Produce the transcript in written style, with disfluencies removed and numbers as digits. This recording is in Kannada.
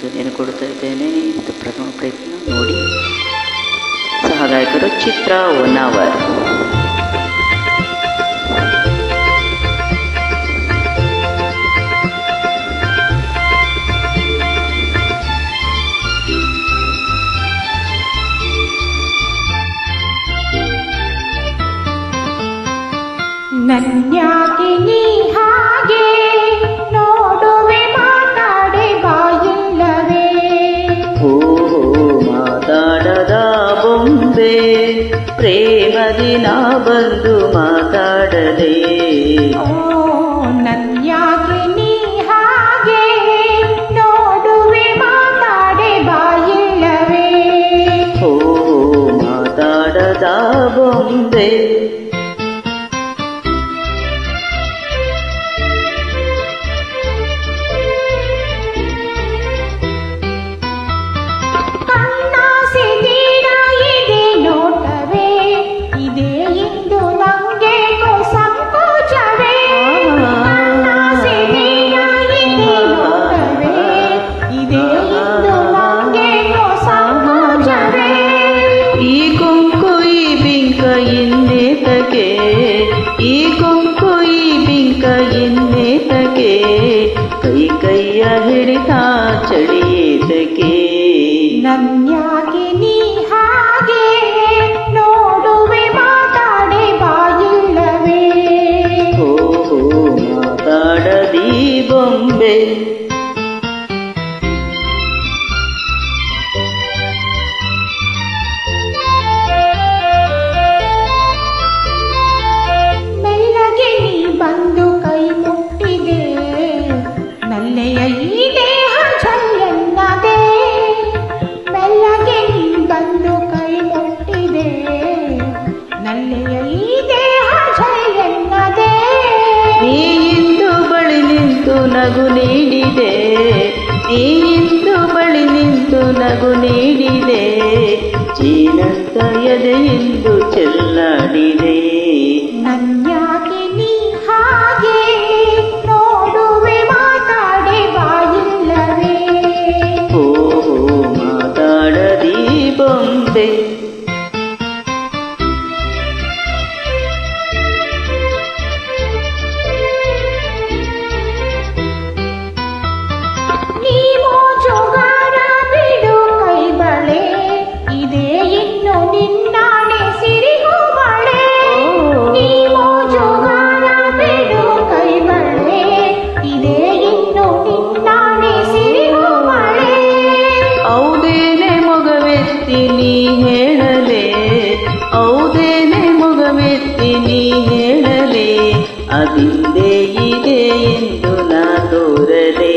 ಧ್ವನಿಯನ್ನು ಕೊಡ್ತಾ ಇದ್ದೇನೆ. ಇದು ಪ್ರಥಮ ಪ್ರಯತ್ನ ನೋಡಿ. ಸಹಗಾಯಕರು ಚಿತ್ರ ಹೊನ್ನಾವರ್. ನನ್ಯಾಕೆ ನೀ ಹಾಗೆ ನೋಡುವೆ ಮಾತಾಡೆ ಬಾಯಿಲ್ಲವೇ? ಓ ಮಾತಾಡದ ಬೊಂಬೆ ಪ್ರೇಮದಿ ನಾ ಬಂದು ಮಾತಾಡದೆ. ಓ ನನ್ಯಾಕೆ ನೀ ಹಾಗೆ ನೋಡುವೆ ಮಾತಾಡೆ ಬಾಯಿಲ್ಲವೇ? ಓ ಮಾತಾಡದ ಬೊಂಬೆ ಈ ಕೊಂಕು ಈ ಬಿಂಕ ಎನ್ನೇತಕ್ಕೆ ಕೈ ಕೈಯ ಹಿಡಿತ ಚಳಿಯೇತಕ್ಕೆ. ನನ್ಯಾಕೆ ನೀ ಹಾಗೆ ನೋಡುವೆ ಮಾತಾಡೆ ಬಾಯಿಲ್ಲವೇ? ಓ ಮಾತಾಡದಿ ಬೊಂಬೆ ಬಂದು ಕೈ ಮುಟ್ಟಿದೆ ನಲ್ಲೆಯ ಈ ದೇಹ ಝಲ್ಲೆನ್ನದೆ. ಮೆಲ್ಲಗೆ ನೀ ಬಂದು ಕೈ ಮುಟ್ಟಿದೆ ನಲ್ಲೆಯ ಈ ದೇಹ ಝಲ್ಲೆನ್ನದೆ. ನೀ ಇಂದು ಬಳಿ ನಿಂತು ನಗು ನೀಡಿದೆ, ನೀ ಇಂದು ಬಳಿ ನಿಂತು ನಗು ನೀಡಿದೆ. ಚೀನಂತ ಎದೆಯಿಂದು ಚೆಲ್ಲಾಡಿದೆ. ನನ್ಯಾಕೆ ನೀ ಹಾಗೆ ನೋಡುವೆ ಮಾತಾಡೆ ಬಾಯಿಲ್ಲವೇ? ಓ ಮಾತಾಡದಿ ಬೊಂಬೆ ನೀವು ಜೋಗಾರ ಬಿಡು ಕೈ ಬಳೆ ಇದೇ ಇನ್ನು ನಿನ್ನಾಣೆ ಸಿರಿಗೂ ಮಳೆ. ನೀವು ಜೋಗಾರ ಬಿಡು ಕೈ ಬಳೆ ಇದೇ ಇನ್ನು ನಿನ್ನಾಣೆ ಸಿರಿಗೂ ಮಳೆ. ಹೌದೇನೆ ಮೊಗವೆತ್ತಿ ನೀ ಹೇಳಲೆ, ಹೌದೇನೆ ಮೊಗವೆತ್ತಿ ನೀ ಹೇಳಲೆ. ಅದಿಂದೇ ಇದೆ ಎಂದು ನಾ ತೋರಲೆ.